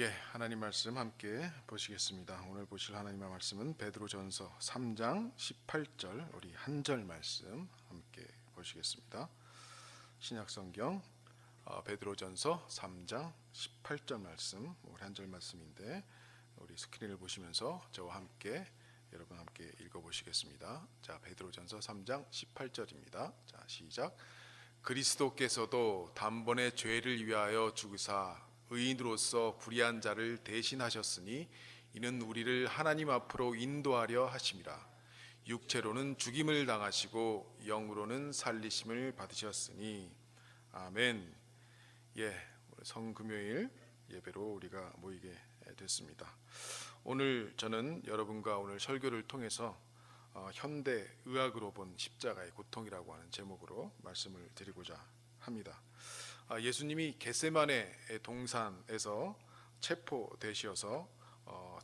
하나님 말씀 함께 보시겠습니다. 오늘 보실 하나님의 말씀은 베드로전서 3장 18절 우리 한 절 말씀 함께 보시겠습니다. 신약성경 베드로전서 3장 18절 말씀 우리 한 절 말씀인데 우리 스크린을 보시면서 저와 함께 여러분 함께 읽어보시겠습니다. 자, 베드로전서 3장 18절입니다. 자, 시작. 그리스도께서도 단번에 죄를 위하여 죽으사 의인으로서 불의한 자를 대신하셨으니 이는 우리를 하나님 앞으로 인도하려 하심이라. 육체로는 죽임을 당하시고 영으로는 살리심을 받으셨으니 아멘. 성금요일 예배로 우리가 모이게 됐습니다. 오늘 저는 여러분과 오늘 설교를 통해서 현대 의학으로 본 십자가의 고통이라고 하는 제목으로 말씀을 드리고자 합니다. 예수님이 겟세마네 동산에서 체포되셔서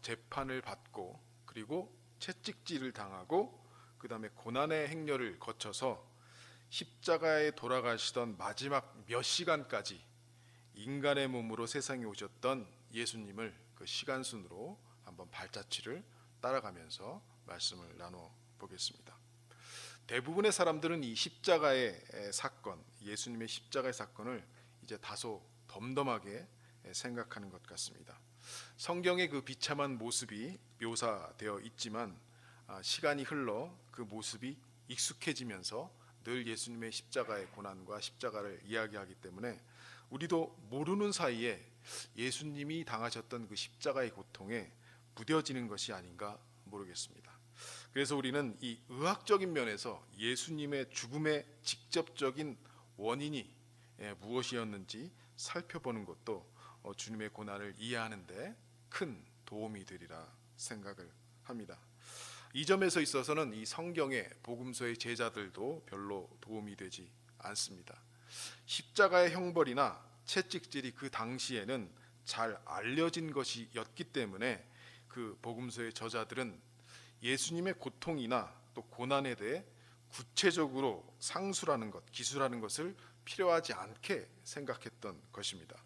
재판을 받고 그리고 채찍질을 당하고 그 다음에 고난의 행렬을 거쳐서 십자가에 돌아가시던 마지막 몇 시간까지 인간의 몸으로 세상에 오셨던 예수님을 그 시간순으로 한번 발자취를 따라가면서 말씀을 나눠보겠습니다. 대부분의 사람들은 이 십자가의 사건, 예수님의 십자가의 사건을 이제 다소 덤덤하게 생각하는 것 같습니다. 성경의 그 비참한 모습이 묘사되어 있지만 시간이 흘러 그 모습이 익숙해지면서 늘 예수님의 십자가의 고난과 십자가를 이야기하기 때문에 우리도 모르는 사이에 예수님이 당하셨던 그 십자가의 고통에 무뎌지는 것이 아닌가 모르겠습니다. 그래서 우리는 이 의학적인 면에서 예수님의 죽음의 직접적인 원인이 무엇이었는지 살펴보는 것도 주님의 고난을 이해하는 데 큰 도움이 되리라 생각을 합니다. 이 점에서 있어서는 이 성경의 복음서의 제자들도 별로 도움이 되지 않습니다. 십자가의 형벌이나 채찍질이 그 당시에는 잘 알려진 것이었기 때문에 그 복음서의 저자들은 예수님의 고통이나 또 고난에 대해 구체적으로 상술하는 것, 기술하는 것을 필요하지 않게 생각했던 것입니다.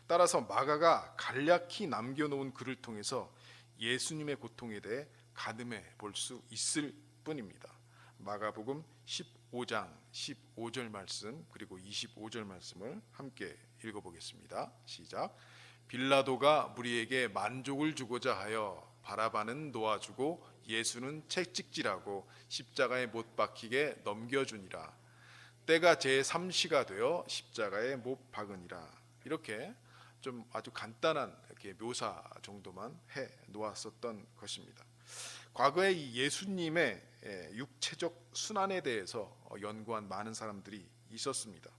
따라서 마가가 간략히 남겨놓은 글을 통해서 예수님의 고통에 대해 가늠해 볼 수 있을 뿐입니다. 마가복음 15장 15절 말씀 그리고 25절 말씀을 함께 읽어보겠습니다. 시작. 빌라도가 무리에게 만족을 주고자 하여 바라바는 놓아주고 예수는 채찍질하고 십자가에 못 박히게 넘겨주니라. 때가 제3시가 되어 십자가에 못 박으니라. 이렇게 좀 아주 간단한 이렇게 묘사 정도만 해 놓았었던 것입니다. 과거에 이 예수님의 육체적 순환에 대해서 연구한 많은 사람들이 있었습니다.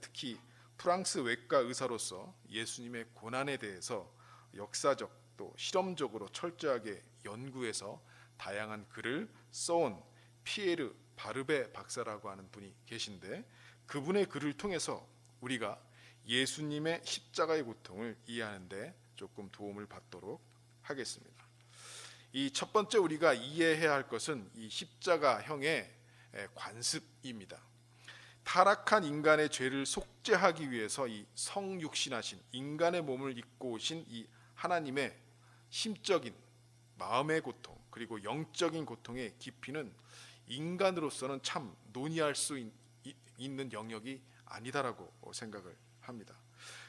특히 프랑스 외과 의사로서 예수님의 고난에 대해서 역사적 또 실험적으로 철저하게 연구해서 다양한 글을 써온 피에르 바르베 박사라고 하는 분이 계신데 그분의 글을 통해서 우리가 예수님의 십자가의 고통을 이해하는 데 조금 도움을 받도록 하겠습니다. 이 첫 번째 우리가 이해해야 할 것은 이 십자가형의 관습입니다. 타락한 인간의 죄를 속죄하기 위해서 이 성육신하신 인간의 몸을 입고 오신 이 하나님의 심적인 마음의 고통 그리고 영적인 고통의 깊이는 인간으로서는 참 논의할 수 있는 영역이 아니다라고 생각을 합니다.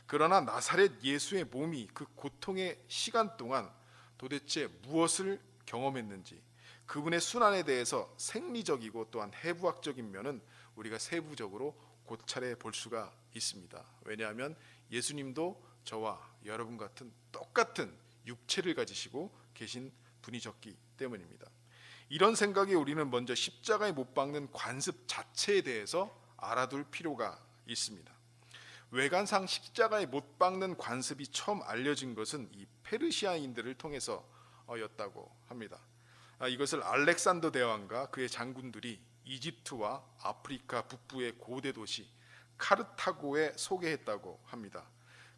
그러나 나사렛 예수의 몸이 그 고통의 시간 동안 도대체 무엇을 경험했는지 그분의 순환에 대해서 생리적이고 또한 해부학적인 면은 우리가 세부적으로 고찰해 볼 수가 있습니다. 왜냐하면 예수님도 저와 여러분 같은 똑같은 육체를 가지시고 계신 분이셨기 때문입니다. 이런 생각에 우리는 먼저 십자가에 못 박는 관습 자체에 대해서 알아둘 필요가 있습니다. 외관상 십자가에 못 박는 관습이 처음 알려진 것은 이 페르시아인들을 통해서였다고 합니다. 이것을 알렉산더 대왕과 그의 장군들이 이집트와 아프리카 북부의 고대 도시 카르타고에 소개했다고 합니다.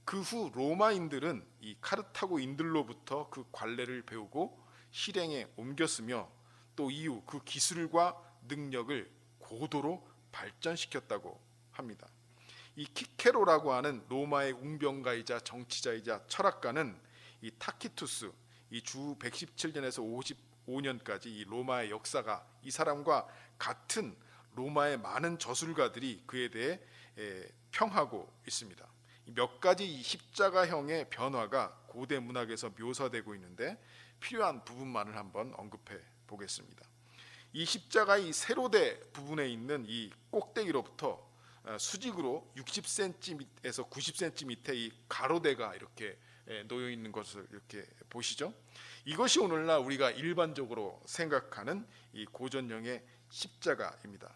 그 후 로마인들은 이 카르타고인들로부터 그 관례를 배우고 실행에 옮겼으며 또 이후 그 기술과 능력을 고도로 발전시켰다고 합니다. 이 키케로라고 하는 로마의 웅변가이자 정치자이자 철학가는 이 타키투스, 이 주 117년에서 55년까지 이 로마의 역사가 이 사람과 같은 로마의 많은 저술가들이 그에 대해 평하고 있습니다. 몇 가지 이 십자가형의 변화가 고대 문학에서 묘사되고 있는데 필요한 부분만을 한번 언급해 보겠습니다. 이 십자가의 이 세로대 부분에 있는 이 꼭대기로부터 수직으로 60cm에서 90cm 이 가로대가 이렇게 놓여 있는 것을 이렇게 보시죠. 이것이 오늘날 우리가 일반적으로 생각하는 이 고전형의 십자가입니다.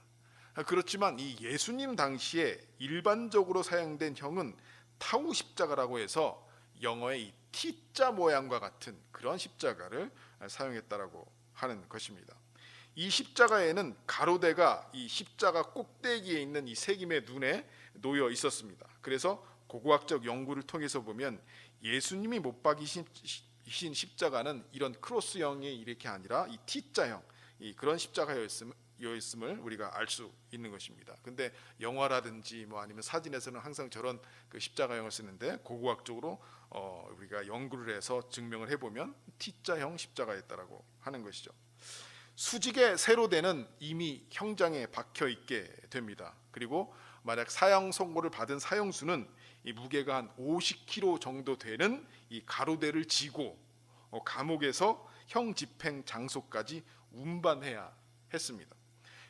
그렇지만 이 예수님 당시에 일반적으로 사용된 형은 타우 십자가라고 해서 영어의 이 T자 모양과 같은 그런 십자가를 사용했다라고 하는 것입니다. 이 십자가에는 가로대가 이 십자가 꼭대기에 있는 이 새김의 눈에 놓여 있었습니다. 그래서 고고학적 연구를 통해서 보면 예수님이 못 박이신 십자가는 이런 크로스형이 이렇게 아니라 이 T자형 그런 십자가였음을 우리가 알 수 있는 것입니다. 근데 영화라든지 뭐 아니면 사진에서는 항상 저런 그 십자가형을 쓰는데 고고학적으로 우리가 연구를 해서 증명을 해보면 T자형 십자가였다라고 하는 것이죠. 수직의 세로대는 이미 형장에 박혀 있게 됩니다. 그리고 만약 사형 선고를 받은 사형수는 이 무게가 한 50kg 정도 되는 이 가로대를 지고 감옥에서 형 집행 장소까지 운반해야 했습니다.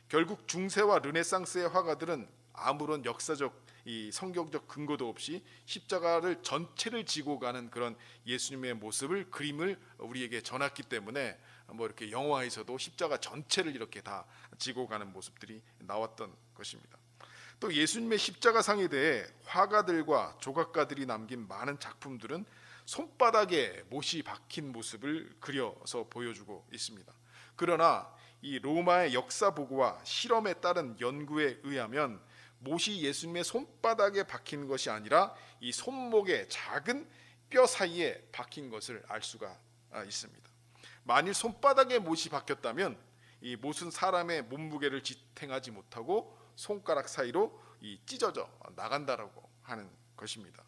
결국 중세와 르네상스의 화가들은 아무런 역사적 이 성경적 근거도 없이 십자가를 전체를 지고 가는 그런 예수님의 모습을 그림을 우리에게 전했기 때문에 뭐 이렇게 영화에서도 십자가 전체를 이렇게 다 지고 가는 모습들이 나왔던 것입니다. 또 예수님의 십자가상에 대해 화가들과 조각가들이 남긴 많은 작품들은 손바닥에 못이 박힌 모습을 그려서 보여주고 있습니다. 그러나 이 로마의 역사 보고와 실험에 따른 연구에 의하면 못이 예수님의 손바닥에 박힌 것이 아니라 이 손목의 작은 뼈 사이에 박힌 것을 알 수가 있습니다. 만일 손바닥에 못이 박혔다면 이 못은 사람의 몸무게를 지탱하지 못하고 손가락 사이로 찢어져 나간다라고 하는 것입니다.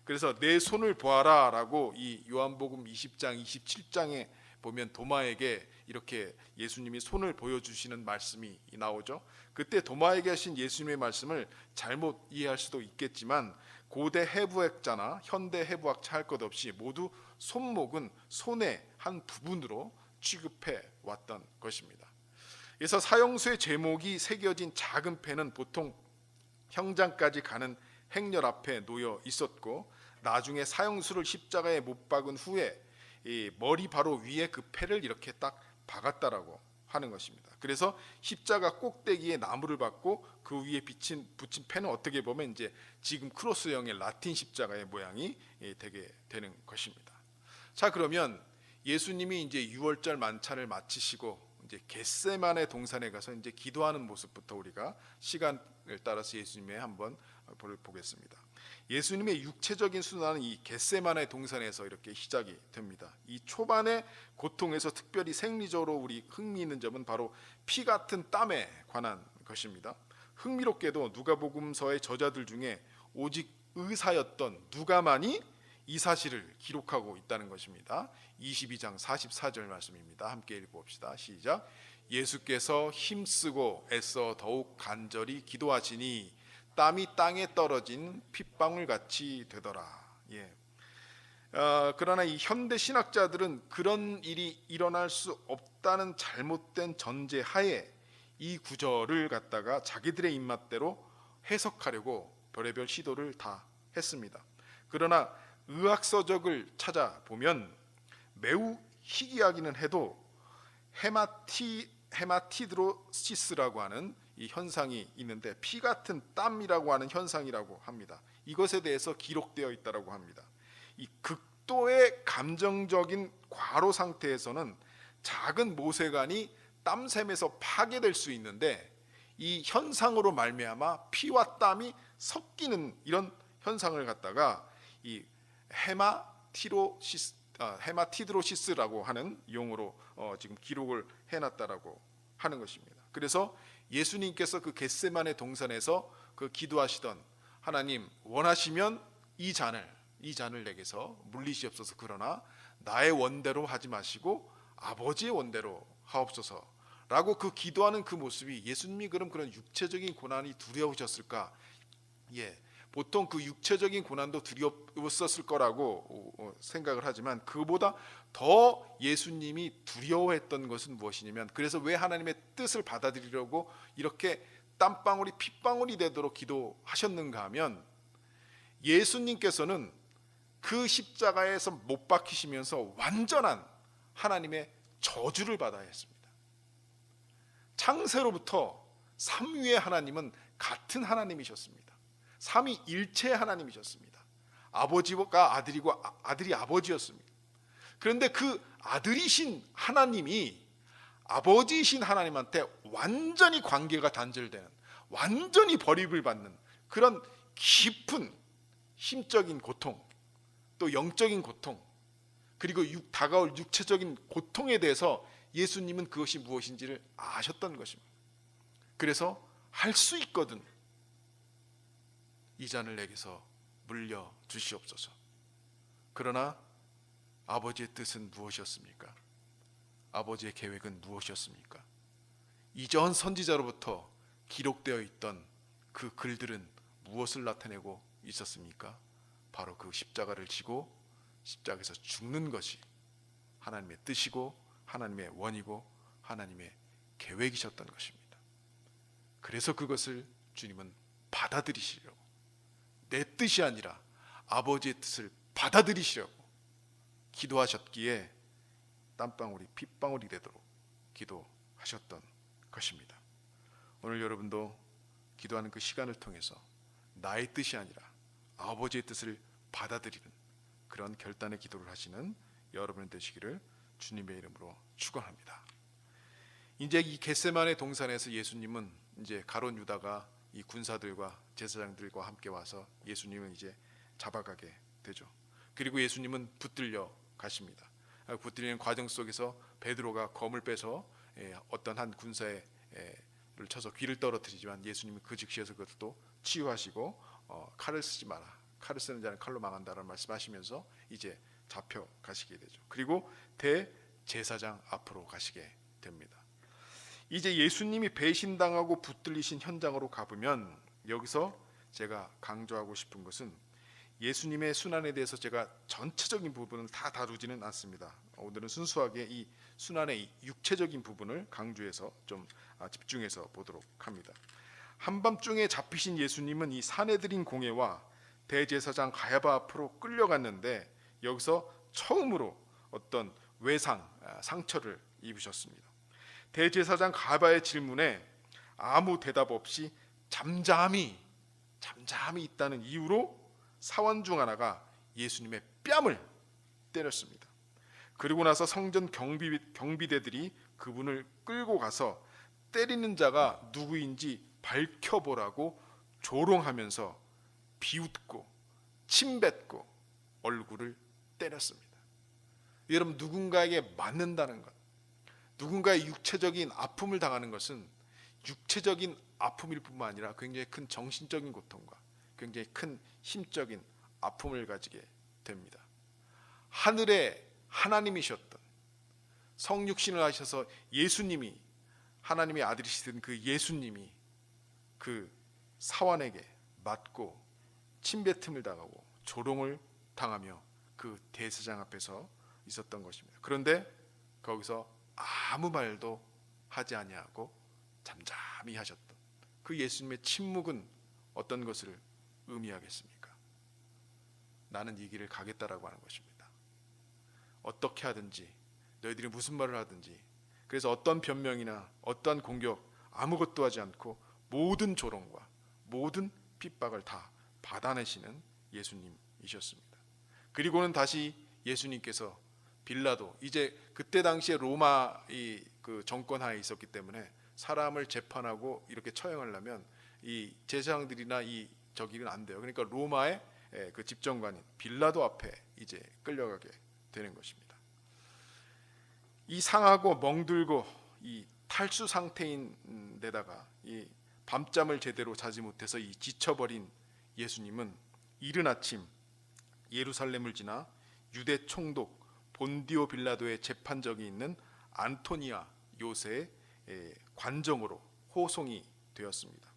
그래서 내 손을 보아라라고 이 요한복음 20장 27장에 보면 도마에게 이렇게 예수님이 손을 보여주시는 말씀이 나오죠. 그때 도마에게 하신 예수님의 말씀을 잘못 이해할 수도 있겠지만 고대 해부학자나 현대 해부학자 할 것 없이 모두 손목은 손의 한 부분으로 취급해 왔던 것입니다. 그래서 사형수의 제목이 새겨진 작은 펜은 보통 형장까지 가는 행렬 앞에 놓여 있었고 나중에 사형수를 십자가에 못 박은 후에 이 머리 바로 위에 그 펜을 이렇게 딱 박았다라고 하는 것입니다. 그래서 십자가 꼭대기에 나무를 박고 그 위에 붙인 펜은 어떻게 보면 이제 지금 크로스형의 라틴 십자가의 모양이 되게 되는 것입니다. 자, 그러면 예수님이 이제 유월절 만찬을 마치시고 이제 겟세마네 동산에 가서 이제 기도하는 모습부터 우리가 시간을 따라서 예수님의 한번 보겠습니다. 예수님의 육체적인 순환은 이 겟세마네 동산에서 이렇게 시작이 됩니다. 이 초반의 고통에서 특별히 생리적으로 우리 흥미있는 점은 바로 피 같은 땀에 관한 것입니다. 흥미롭게도 누가복음서의 저자들 중에 오직 의사였던 누가만이 이 사실을 기록하고 있다는 것입니다. 22장 44절 말씀입니다. 함께 읽어봅시다. 시작. 예수께서 힘쓰고 애써 더욱 간절히 기도하시니 땀이 땅에 떨어진 핏방울 같이 되더라. 그러나 이 현대 신학자들은 그런 일이 일어날 수 없다는 잘못된 전제 하에 이 구절을 갖다가 자기들의 입맛대로 해석하려고 별의별 시도를 다 했습니다. 그러나 의학서적을 찾아보면 매우 희귀하기는 해도 헤마티드로시스라고 하는 이 현상이 있는데 피 같은 땀이라고 하는 현상이라고 합니다. 이것에 대해서 기록되어 있다고 합니다. 이 극도의 감정적인 과로 상태에서는 작은 모세관이 땀샘에서 파괴될 수 있는데 이 현상으로 말미암아 피와 땀이 섞이는 이런 현상을 갖다가 이 헤마티드로시스라고 하는 용어로 지금 기록을 해놨다라고 하는 것입니다. 그래서 예수님께서 그 겟세마네 동산에서 그 기도하시던 하나님 원하시면 이 잔을 내게서 물리시옵소서. 그러나 나의 원대로 하지 마시고 아버지의 원대로 하옵소서라고 그 기도하는 그 모습이, 예수님이 그런 육체적인 고난이 두려우셨을까? 예, 보통 그 육체적인 고난도 두려웠었을 거라고 생각을 하지만 그보다 더 예수님이 두려워했던 것은 무엇이냐면, 그래서 왜 하나님의 뜻을 받아들이려고 이렇게 땀방울이 핏방울이 되도록 기도하셨는가 하면, 예수님께서는 그 십자가에서 못 박히시면서 완전한 하나님의 저주를 받아야 했습니다. 창세로부터 삼위의 하나님은 같은 하나님이셨습니다. 삼위일체의 하나님이셨습니다. 아버지가 아들이고 아들이 아버지였습니다. 그런데 그 아들이신 하나님이 아버지이신 하나님한테 완전히 관계가 단절되는, 완전히 버림을 받는 그런 깊은 심적인 고통, 또 영적인 고통, 그리고 다가올 육체적인 고통에 대해서 예수님은 그것이 무엇인지를 아셨던 것입니다. 그래서 할 수 있거든 이 잔을 내게서 물려 주시옵소서. 그러나 아버지의 뜻은 무엇이었습니까? 아버지의 계획은 무엇이었습니까? 이전 선지자로부터 기록되어 있던 그 글들은 무엇을 나타내고 있었습니까? 바로 그 십자가를 지고 십자가에서 죽는 것이 하나님의 뜻이고 하나님의 원이고 하나님의 계획이셨던 것입니다. 그래서 그것을 주님은 받아들이시려고, 내 뜻이 아니라 아버지의 뜻을 받아들이시려고 기도하셨기에 땀방울이 핏방울이 되도록 기도하셨던 것입니다. 오늘 여러분도 기도하는 그 시간을 통해서 나의 뜻이 아니라 아버지의 뜻을 받아들이는 그런 결단의 기도를 하시는 여러분 되시기를 주님의 이름으로 축원합니다. 이제 이 겟세마네 동산에서 예수님은 이제 가룟 유다가 이 군사들과 제사장들과 함께 와서 예수님을 이제 잡아가게 되죠. 그리고 예수님은 붙들려 가십니다. 붙들리는 과정 속에서 베드로가 검을 빼서 어떤 한 군사를 쳐서 귀를 떨어뜨리지만 예수님은 그 즉시에서 그것을 또 치유하시고 칼을 쓰지 마라, 칼을 쓰는 자는 칼로 망한다라는 말씀하시면서 이제 잡혀 가시게 되죠. 그리고 대제사장 앞으로 가시게 됩니다. 이제 예수님이 배신당하고 붙들리신 현장으로 가보면, 여기서 제가 강조하고 싶은 것은 예수님의 순환에 대해서 제가 전체적인 부분을 다 다루지는 않습니다. 오늘은 순수하게 이 순환의 육체적인 부분을 강조해서 좀 집중해서 보도록 합니다. 한밤중에 잡히신 예수님은 이 사내들인 공회와 대제사장 가야바 앞으로 끌려갔는데, 여기서 처음으로 어떤 상처를 입으셨습니다. 대제사장 가야바의 질문에 아무 대답 없이 잠잠히 있다는 이유로 사원 중 하나가 예수님의 뺨을 때렸습니다. 그리고 나서 성전 경비대들이 그분을 끌고 가서 때리는 자가 누구인지 밝혀보라고 조롱하면서 비웃고 침뱉고 얼굴을 때렸습니다. 여러분, 누군가에게 맞는다는 것, 누군가의 육체적인 아픔을 당하는 것은 육체적인 아픔일 뿐만 아니라 굉장히 큰 정신적인 고통과 굉장히 큰 힘적인 아픔을 가지게 됩니다. 하늘의 하나님이셨던, 성육신을 하셔서 예수님이 하나님의 아들이시던 그 예수님이 그 사환에게 맞고 침뱉음을 당하고 조롱을 당하며 그 대제사장 앞에서 있었던 것입니다. 그런데 거기서 아무 말도 하지 아니하고 잠잠히 하셨던 그 예수님의 침묵은 어떤 것을 의미하겠습니까? 나는 이 길을 가겠다라고 하는 것입니다. 어떻게 하든지, 너희들이 무슨 말을 하든지, 그래서 어떤 변명이나 어떤 공격 아무것도 하지 않고 모든 조롱과 모든 핍박을 다 받아내시는 예수님이셨습니다. 그리고는 다시 예수님께서 빌라도, 이제 그때 당시에 로마 그 정권 하에 있었기 때문에 사람을 재판하고 이렇게 처형하려면 이 제사장들이나 이 저기는 안 돼요. 그러니까 로마의 그 집정관인 빌라도 앞에 이제 끌려가게 되는 것입니다. 이 상하고 멍들고 이 탈수 상태인 데다가 이 밤잠을 제대로 자지 못해서 이 지쳐버린 예수님은 이른 아침 예루살렘을 지나 유대 총독 본디오 빌라도의 재판적이 있는 안토니아 요새의 관정으로 호송이 되었습니다.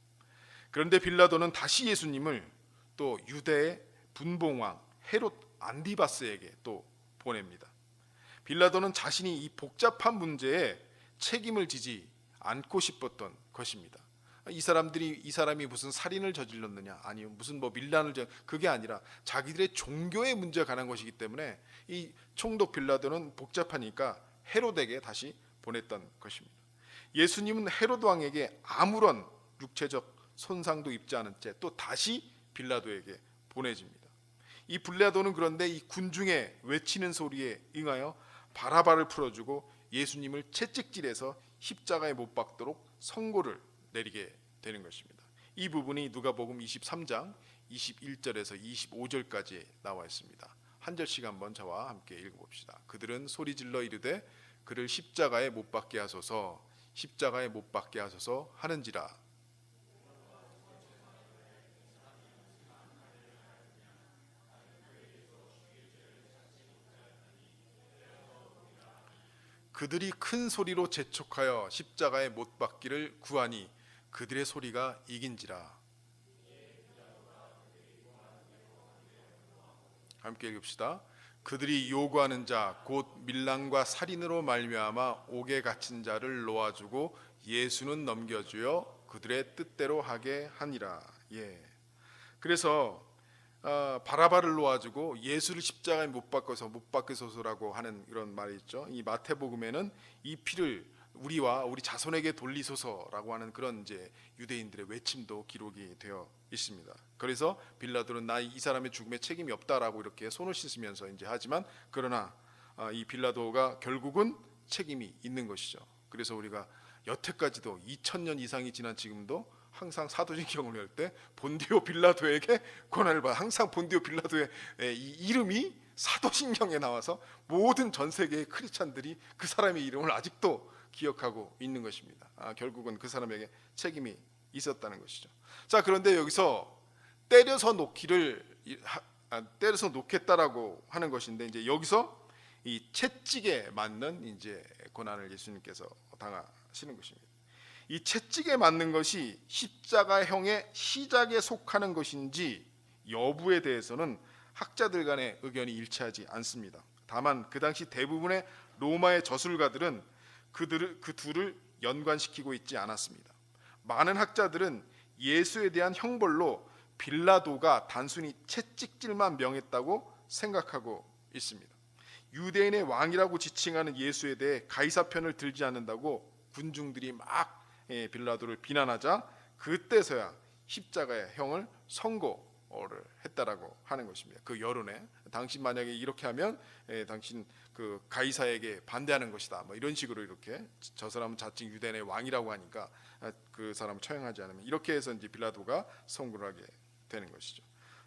그런데 빌라도는 다시 예수님을 또 유대의 분봉왕 헤롯 안디바스에게 또 보냅니다. 빌라도는 자신이 이 복잡한 문제에 책임을 지지 않고 싶었던 것입니다. 이 사람이 무슨 살인을 저질렀느냐, 아니요 무슨 그게 아니라 자기들의 종교의 문제가 관한 것이기 때문에 이 총독 빌라도는 복잡하니까 헤롯에게 다시 보냈던 것입니다. 예수님은 헤롯 왕에게 아무런 육체적 손상도 입지 않은 채 또 다시 빌라도에게 보내집니다. 이 빌라도는 그런데 이 군중의 외치는 소리에 응하여 바라바를 풀어주고 예수님을 채찍질해서 십자가에 못 박도록 선고를 내리게 되는 것입니다. 이 부분이 누가복음 23장 21절에서 25절까지 나와 있습니다. 한 절씩 한번 저와 함께 읽어봅시다. 그들은 소리질러 이르되 그를 십자가에 못 박게 하소서, 십자가에 못 박게 하소서 하는지라. 그들이 큰 소리로 재촉하여 십자가에 못 박기를 구하니 그들의 소리가 이긴지라. 함께 읽읍시다. 그들이 요구하는 자 곧 밀랑과 살인으로 말미암아 옥에 갇힌 자를 놓아주고 예수는 넘겨주어 그들의 뜻대로 하게 하니라. 그래서 바라바를 놓아주고 예수를 십자가에 못 박으소서라고 하는 이런 말이 있죠. 이 마태복음에는 이 피를 우리와 우리 자손에게 돌리소서라고 하는 그런 이제 유대인들의 외침도 기록이 되어 있습니다. 그래서 빌라도는 나 이 사람의 죽음에 책임이 없다라고 이렇게 손을 씻으면서 이제 하지만 그러나 이 빌라도가 결국은 책임이 있는 것이죠. 그래서 우리가 여태까지도 2000년 이상이 지난 지금도 항상 사도신경을 할 때 본디오 빌라도에게 고난을 받아 항상 본디오 빌라도의 이 이름이 사도신경에 나와서 모든 전 세계의 크리스찬들이 그 사람의 이름을 아직도 기억하고 있는 것입니다. 결국은 그 사람에게 책임이 있었다는 것이죠. 자, 그런데 여기서 때려서 놓겠다라고 하는 것인데 이제 여기서 이 채찍에 맞는 이제 고난을 예수님께서 당하시는 것입니다. 이 채찍에 맞는 것이 십자가형의 시작에 속하는 것인지 여부에 대해서는 학자들 간의 의견이 일치하지 않습니다. 다만 그 당시 대부분의 로마의 저술가들은 그 둘을 연관시키고 있지 않았습니다. 많은 학자들은 예수에 대한 형벌로 빌라도가 단순히 채찍질만 명했다고 생각하고 있습니다. 유대인의 왕이라고 지칭하는 예수에 대해 가이사 편을 들지 않는다고 군중들이 막 빌라도를 비난하자 그때서야 십자가의 형을 선고를 했다라고 하는 것입니다. 그 여론에 당신 만약에 이렇게 하면 당신 그 가이사에게 반대하는 것이다. 뭐 이런 식으로 이렇게 저 사람은 자칭 유대인의 왕이라고 하니까 그 사람을 처형하지 않으면 이렇게 해서 이제 빌라도가 선고를 하게 되는 것이죠.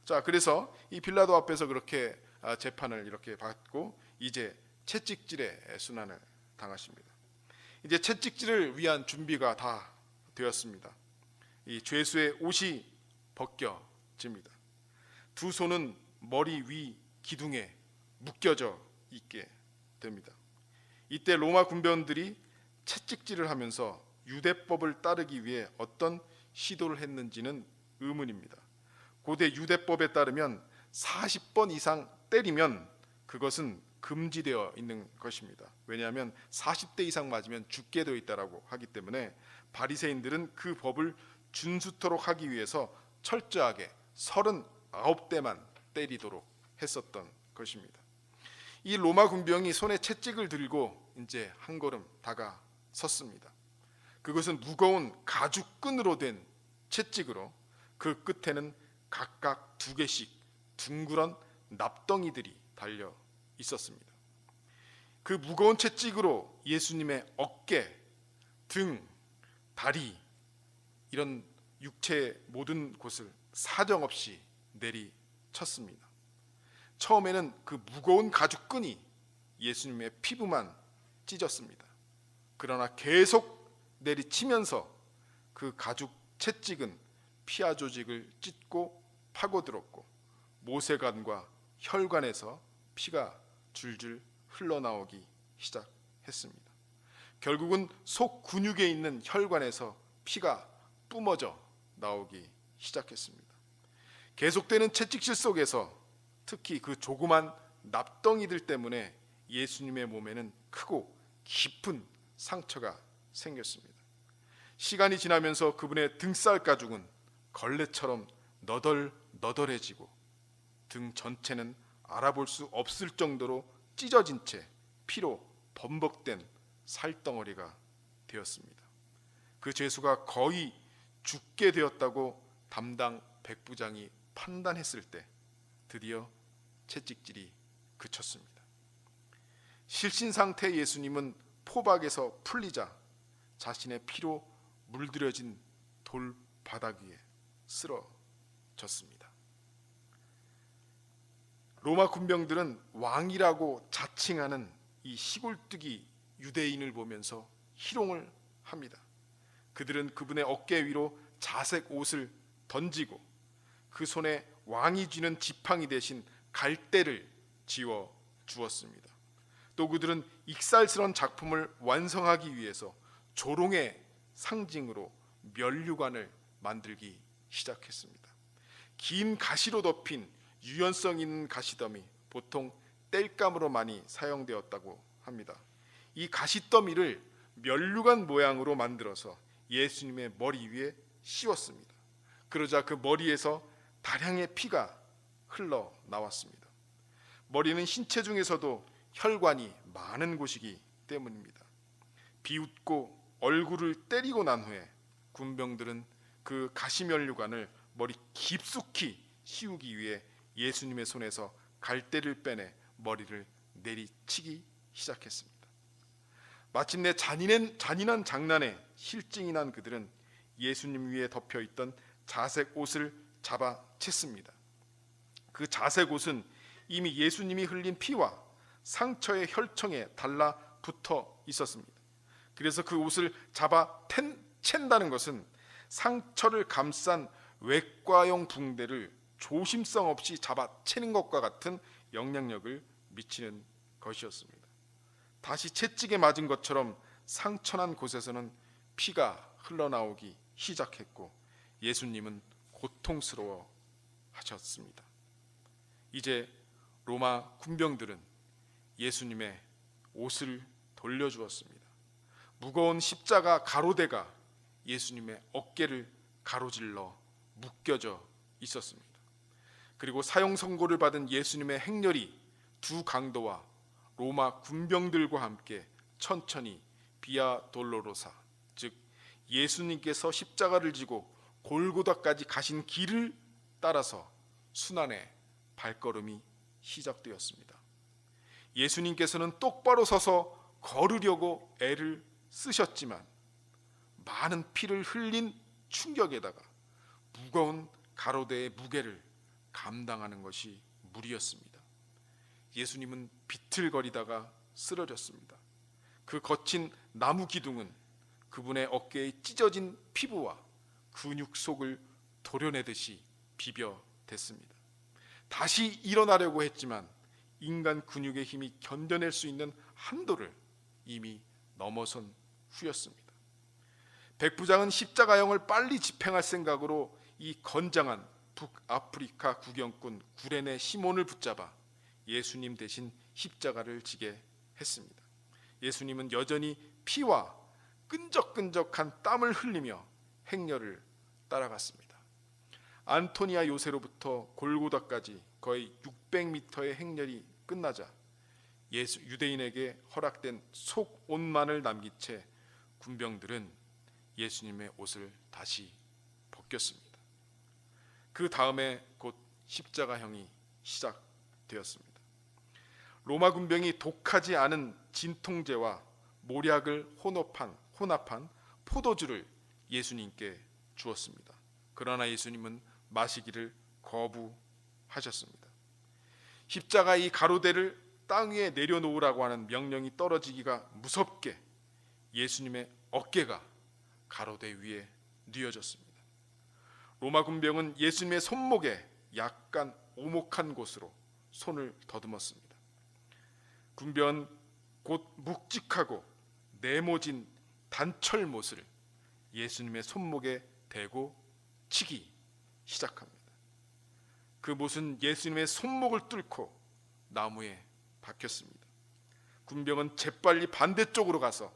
자, 그래서 이 빌라도 앞에서 그렇게 재판을 이렇게 받고 이제 채찍질의 순환을 당하십니다. 이제 채찍질을 위한 준비가 다 되었습니다. 이 죄수의 옷이 벗겨집니다. 두 손은 머리 위 기둥에 묶여져 있게 됩니다. 이때 로마 군병들이 채찍질을 하면서 유대법을 따르기 위해 어떤 시도를 했는지는 의문입니다. 고대 유대법에 따르면 40번 이상 때리면 그것은 금지되어 있는 것입니다. 왜냐하면 40대 이상 맞으면 죽게 되어 있다라고 하기 때문에 바리새인들은 그 법을 준수토록 하기 위해서 철저하게 39대만 때리도록 했었던 것입니다. 이 로마 군병이 손에 채찍을 들고 이제 한 걸음 다가섰습니다. 그것은 무거운 가죽끈으로 된 채찍으로 그 끝에는 각각 2개씩 둥그런 납덩이들이 달려 있었습니다. 그 무거운 채찍으로 예수님의 어깨, 등, 다리 이런 육체의 모든 곳을 사정없이 내리쳤습니다. 처음에는 그 무거운 가죽끈이 예수님의 피부만 찢었습니다. 그러나 계속 내리치면서 그 가죽 채찍은 피하 조직을 찢고 파고들었고 모세관과 혈관에서 피가 줄줄 흘러나오기 시작했습니다. 결국은 속 근육에 있는 혈관에서 피가 뿜어져 나오기 시작했습니다. 계속되는 채찍질 속에서 특히 그 조그만 납덩이들 때문에 예수님의 몸에는 크고 깊은 상처가 생겼습니다. 시간이 지나면서 그분의 등살 가죽은 걸레처럼 너덜너덜해지고 등 전체는 알아볼 수 없을 정도로 찢어진 채 피로 범벅된 살덩어리가 되었습니다. 그 죄수가 거의 죽게 되었다고 담당 백부장이 판단했을 때 드디어 채찍질이 그쳤습니다. 실신 상태의 예수님은 포박에서 풀리자 자신의 피로 물들여진 돌 바닥 위에 쓰러졌습니다. 로마 군병들은 왕이라고 자칭하는 이 시골뜨기 유대인을 보면서 희롱을 합니다. 그들은 그분의 어깨 위로 자색 옷을 던지고 그 손에 왕이 쥐는 지팡이 대신 갈대를 지워 주었습니다. 또 그들은 익살스러운 작품을 완성하기 위해서 조롱의 상징으로 면류관을 만들기 시작했습니다. 긴 가시로 덮인 유연성 있는 가시더미, 보통 땔감으로 많이 사용되었다고 합니다. 이 가시더미를 면류관 모양으로 만들어서 예수님의 머리 위에 씌웠습니다. 그러자 그 머리에서 다량의 피가 흘러나왔습니다. 머리는 신체 중에서도 혈관이 많은 곳이기 때문입니다. 비웃고 얼굴을 때리고 난 후에 군병들은 그 가시면류관을 머리 깊숙이 씌우기 위해 예수님의 손에서 갈대를 빼내 머리를 내리치기 시작했습니다. 마침내 잔인한 장난에 실증이 난 그들은 예수님 위에 덮여있던 자색 옷을 잡아챘습니다. 그 자색 옷은 이미 예수님이 흘린 피와 상처의 혈청에 달라붙어 있었습니다. 그래서 그 옷을 잡아 챈다는 것은 상처를 감싼 외과용 붕대를 조심성 없이 잡아채는 것과 같은 영향력을 미치는 것이었습니다. 다시 채찍에 맞은 것처럼 상처난 곳에서는 피가 흘러나오기 시작했고 예수님은 고통스러워 하셨습니다. 이제 로마 군병들은 예수님의 옷을 돌려주었습니다. 무거운 십자가 가로대가 예수님의 어깨를 가로질러 묶여져 있었습니다. 그리고 사형 선고를 받은 예수님의 행렬이 두 강도와 로마 군병들과 함께 천천히 비아 돌로로사, 즉 예수님께서 십자가를 지고 골고다까지 가신 길을 따라서 순환의 발걸음이 시작되었습니다. 예수님께서는 똑바로 서서 걸으려고 애를 쓰셨지만 많은 피를 흘린 충격에다가 무거운 가로대의 무게를 감당하는 것이 무리였습니다. 예수님은 비틀거리다가 쓰러졌습니다. 그 거친 나무 기둥은 그분의 어깨에 찢어진 피부와 근육 속을 도려내듯이 비벼댔습니다. 다시 일어나려고 했지만 인간 근육의 힘이 견뎌낼 수 있는 한도를 이미 넘어선 후였습니다. 백부장은 십자가형을 빨리 집행할 생각으로 이 건장한 북아프리카 구경꾼 구레네 시몬을 붙잡아 예수님 대신 십자가를 지게 했습니다. 예수님은 여전히 피와 끈적끈적한 땀을 흘리며 행렬을 따라갔습니다. 안토니아 요새로부터 골고다까지 거의 600m의 행렬이 끝나자 유대인에게 허락된 속옷만을 남긴 채 군병들은 예수님의 옷을 다시 벗겼습니다. 그 다음에 곧 십자가형이 시작되었습니다. 로마 군병이 독하지 않은 진통제와 모략을 혼합한 포도주를 예수님께 주었습니다. 그러나 예수님은 마시기를 거부하셨습니다. 십자가의 이 가로대를 땅 위에 내려놓으라고 하는 명령이 떨어지기가 무섭게 예수님의 어깨가 가로대 위에 뉘어졌습니다. 로마 군병은 예수님의 손목에 약간 오목한 곳으로 손을 더듬었습니다. 군병은 곧 묵직하고 네모진 단철 못을 예수님의 손목에 대고 치기 시작합니다. 그 못은 예수님의 손목을 뚫고 나무에 박혔습니다. 군병은 재빨리 반대쪽으로 가서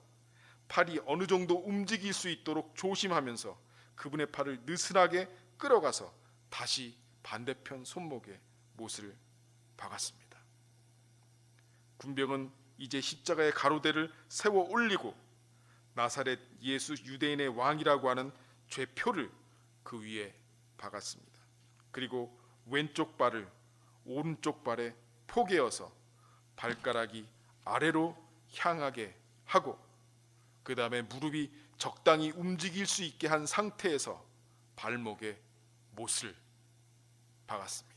팔이 어느 정도 움직일 수 있도록 조심하면서 그분의 팔을 느슨하게 끌어가서 다시 반대편 손목에 못을 박았습니다. 군병은 이제 십자가의 가로대를 세워 올리고 나사렛 예수 유대인의 왕이라고 하는 죄표를 그 위에 박았습니다. 그리고 왼쪽 발을 오른쪽 발에 포개어서 발가락이 아래로 향하게 하고 그 다음에 무릎이 적당히 움직일 수 있게 한 상태에서 발목에 못을 박았습니다.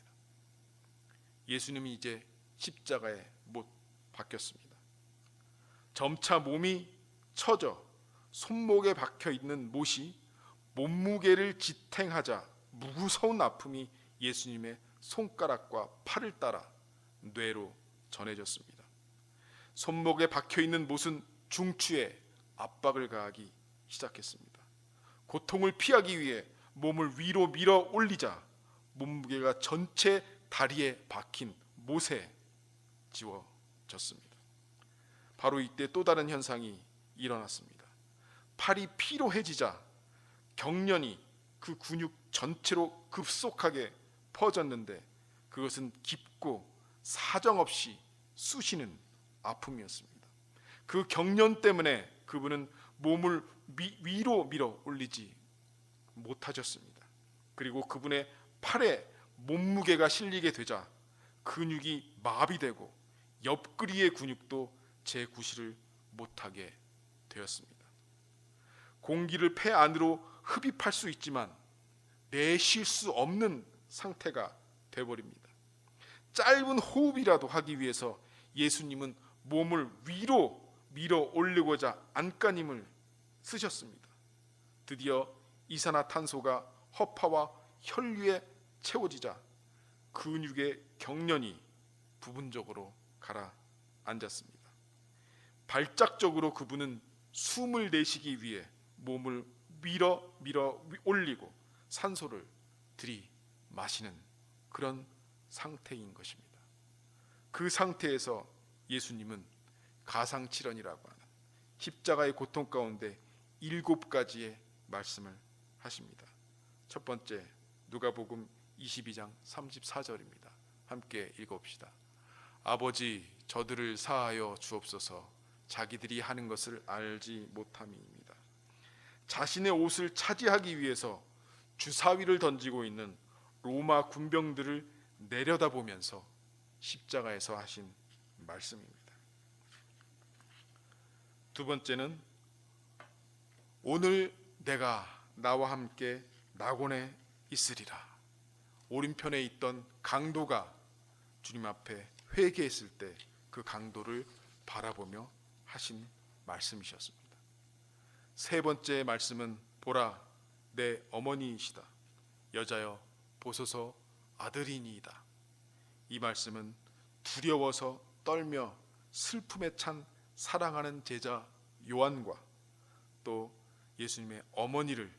예수님이 이제 십자가에 못 박혔습니다. 점차 몸이 처져 손목에 박혀 있는 못이 몸무게를 지탱하자 무서운 아픔이 예수님의 손가락과 팔을 따라 뇌로 전해졌습니다. 손목에 박혀 있는 못은 중추에 압박을 가하기 시작했습니다. 고통을 피하기 위해 몸을 위로 밀어 올리자 몸무게가 전체 다리에 박힌 못에 지워졌습니다. 바로 이때 또 다른 현상이 일어났습니다. 팔이 피로해지자 경련이 그 근육 전체로 급속하게 퍼졌는데 그것은 깊고 사정없이 쑤시는 아픔이었습니다. 그 경련 때문에 그분은 몸을 위로 밀어 올리지 못하셨습니다. 그리고 그분의 팔에 몸무게가 실리게 되자 근육이 마비되고 옆구리의 근육도 재구실을 못하게 되었습니다. 공기를 폐 안으로 흡입할 수 있지만 내쉴 수 없는 상태가 되어버립니다. 짧은 호흡이라도 하기 위해서 예수님은 몸을 위로 밀어 올리고자 안간힘을 쓰셨습니다. 드디어 이산화탄소가 허파와 혈류에 채워지자 근육의 경련이 부분적으로 가라앉았습니다. 발작적으로 그분은 숨을 내쉬기 위해 몸을 밀어 올리고 산소를 들이마시는 그런 상태인 것입니다. 그 상태에서 예수님은 가상칠언이라고 하는 십자가의 고통 가운데 7가지의 말씀을 하십니다. 첫 번째, 누가복음 22장 34절입니다. 함께 읽어봅시다. 아버지, 저들을 사하여 주옵소서. 자기들이 하는 것을 알지 못함이입니다. 자신의 옷을 차지하기 위해서 주사위를 던지고 있는 로마 군병들을 내려다보면서 십자가에서 하신 말씀입니다. 두 번째는 오늘 내가 나와 함께 낙원에 있으리라. 오른편에 있던 강도가 주님 앞에 회개했을 때 그 강도를 바라보며 하신 말씀이셨습니다. 세 번째 말씀은 보라 내 어머니이시다. 여자여 보소서 아들이니이다. 이 말씀은 두려워서 떨며 슬픔에 찬 사랑하는 제자 요한과 또 예수님의 어머니를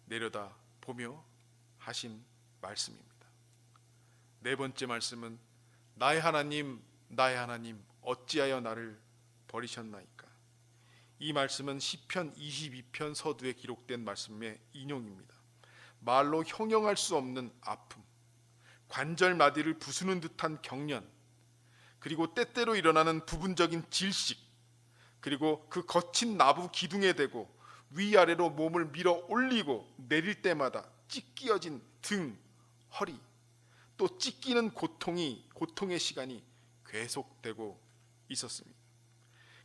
내려다 보며 하신 말씀입니다. 네 번째 말씀은 나의 하나님 어찌하여 나를 버리셨나이까. 이 말씀은 시편 22편 서두에 기록된 말씀의 인용입니다. 말로 형용할 수 없는 아픔, 관절마디를 부수는 듯한 경련, 그리고 때때로 일어나는 부분적인 질식, 그리고 그 거친 나부 기둥에 대고 위아래로 몸을 밀어 올리고 내릴 때마다 찢기어진 등, 허리, 또 찢기는 고통의 시간이 계속되고 있었습니다.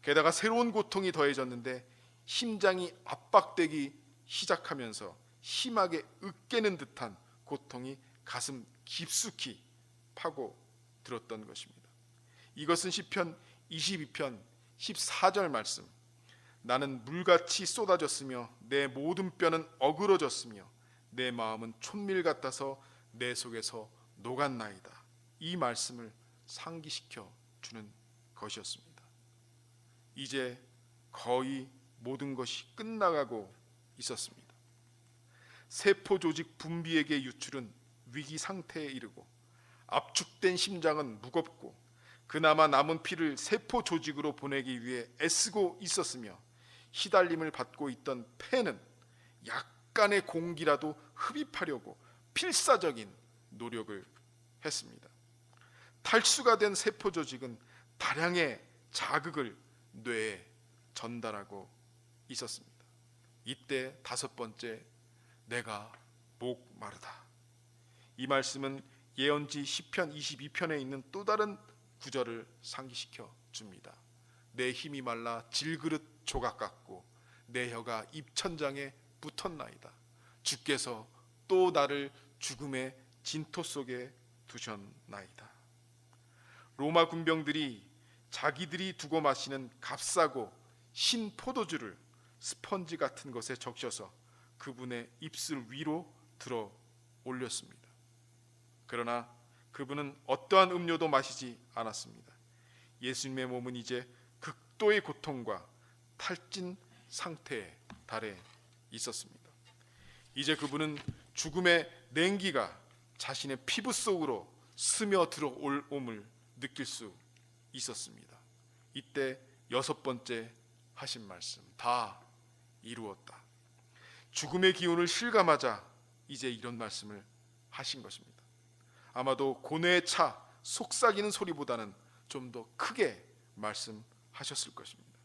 게다가 새로운 고통이 더해졌는데 심장이 압박되기 시작하면서 심하게 으깨는 듯한 고통이 가슴 깊숙이 파고 들었던 것입니다. 이것은 시편 22편 14절 말씀. 나는 물같이 쏟아졌으며 내 모든 뼈는 어그러졌으며 내 마음은 촛밀 같아서 내 속에서 녹았나이다. 이 말씀을 상기시켜 주는 것이었습니다. 이제 거의 모든 것이 끝나가고 있었습니다. 세포 조직 분비액의 유출은 위기 상태에 이르고 압축된 심장은 무겁고 그나마 남은 피를 세포 조직으로 보내기 위해 애쓰고 있었으며 시달림을 받고 있던 폐는 약간의 공기라도 흡입하려고 필사적인 노력을 했습니다. 탈수가 된 세포 조직은 다량의 자극을 뇌에 전달하고 있었습니다. 이때 다섯 번째, 내가 목마르다. 이 말씀은 예언지 시편 22편에 있는 또 다른 구절을 상기시켜 줍니다. 내 힘이 말라 질그릇 조각 같고 내 혀가 입천장에 붙었나이다. 주께서 또 나를 죽음의 진토 속에 두셨나이다. 로마 군병들이 자기들이 두고 마시는 값싸고 신 포도주를 스펀지 같은 것에 적셔서 그분의 입술 위로 들어 올렸습니다. 그러나 그분은 어떠한 음료도 마시지 않았습니다. 예수님의 몸은 이제 극도의 고통과 탈진 상태에 달해 있었습니다. 이제 그분은 죽음의 냉기가 자신의 피부 속으로 스며들어올 옴을 느낄 수 있었습니다. 이때 여섯 번째 하신 말씀, 다 이루었다. 죽음의 기운을 실감하자 이제 이런 말씀을 하신 것입니다. 아마도 고뇌에 차 속삭이는 소리보다는 좀 더 크게 말씀하셨을 것입니다.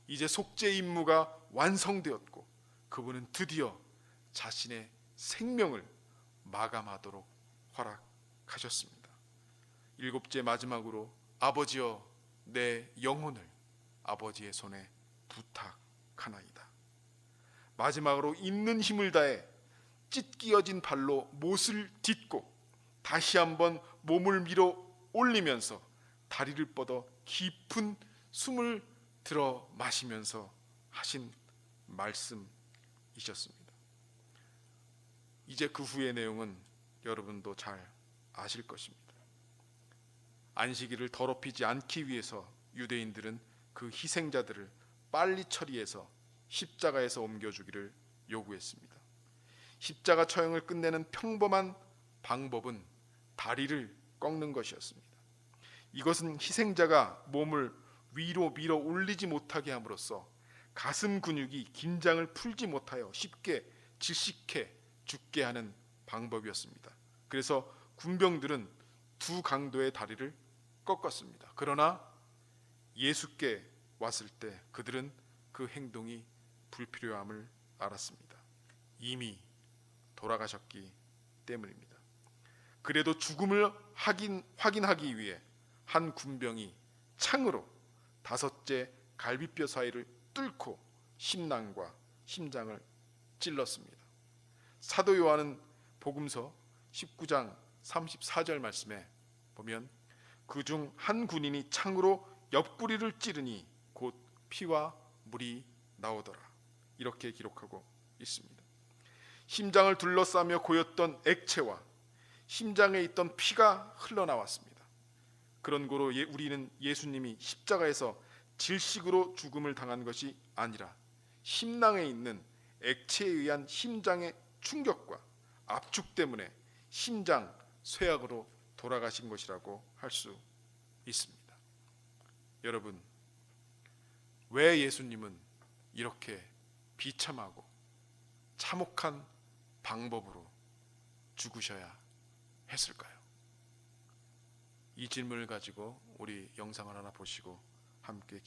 이제 속죄 임무가 완성되었고 그분은 드디어 자신의 생명을 마감하도록 허락하셨습니다. 일곱째 마지막으로, 아버지여 내 영혼을 아버지의 손에 부탁하나이다. 마지막으로 있는 힘을 다해 찢기어진 발로 못을 딛고 다시 한번 몸을 밀어 올리면서 다리를 뻗어 깊은 숨을 들어 마시면서 하신 말씀이셨습니다. 이제 그 후의 내용은 여러분도 잘 아실 것입니다. 안식일을 더럽히지 않기 위해서 유대인들은 그 희생자들을 빨리 처리해서 십자가에서 옮겨주기를 요구했습니다. 십자가 처형을 끝내는 평범한 방법은 다리를 꺾는 것이었습니다. 이것은 희생자가 몸을 위로 밀어 올리지 못하게 함으로써 가슴 근육이 긴장을 풀지 못하여 쉽게 질식해 죽게 하는 방법이었습니다. 그래서 군병들은 두 강도의 다리를 꺾었습니다. 그러나 예수께 왔을 때 그들은 그 행동이 불필요함을 알았습니다. 이미 돌아가셨기 때문입니다. 그래도 죽음을 확인하기 위해 한 군병이 창으로 다섯째 갈비뼈 사이를 뚫고 심낭과 심장을 찔렀습니다. 사도 요한은 복음서 19장 34절 말씀에 보면 그중 한 군인이 창으로 옆구리를 찌르니 곧 피와 물이 나오더라. 이렇게 기록하고 있습니다. 심장을 둘러싸며 고였던 액체와 심장에 있던 피가 흘러나왔습니다. 그런 고로 우리는 예수님이 십자가에서 질식으로 죽음을 당한 것이 아니라 심낭에 있는 액체에 의한 심장의 충격과 압축 때문에 심장 쇠약으로 돌아가신 것이라고 할 수 있습니다. 여러분, 왜 예수님은 이렇게 비참하고 참혹한 방법으로 죽으셔야 했을까요? 이 질문을 가지고 우리 영상을 하나 보시고 함께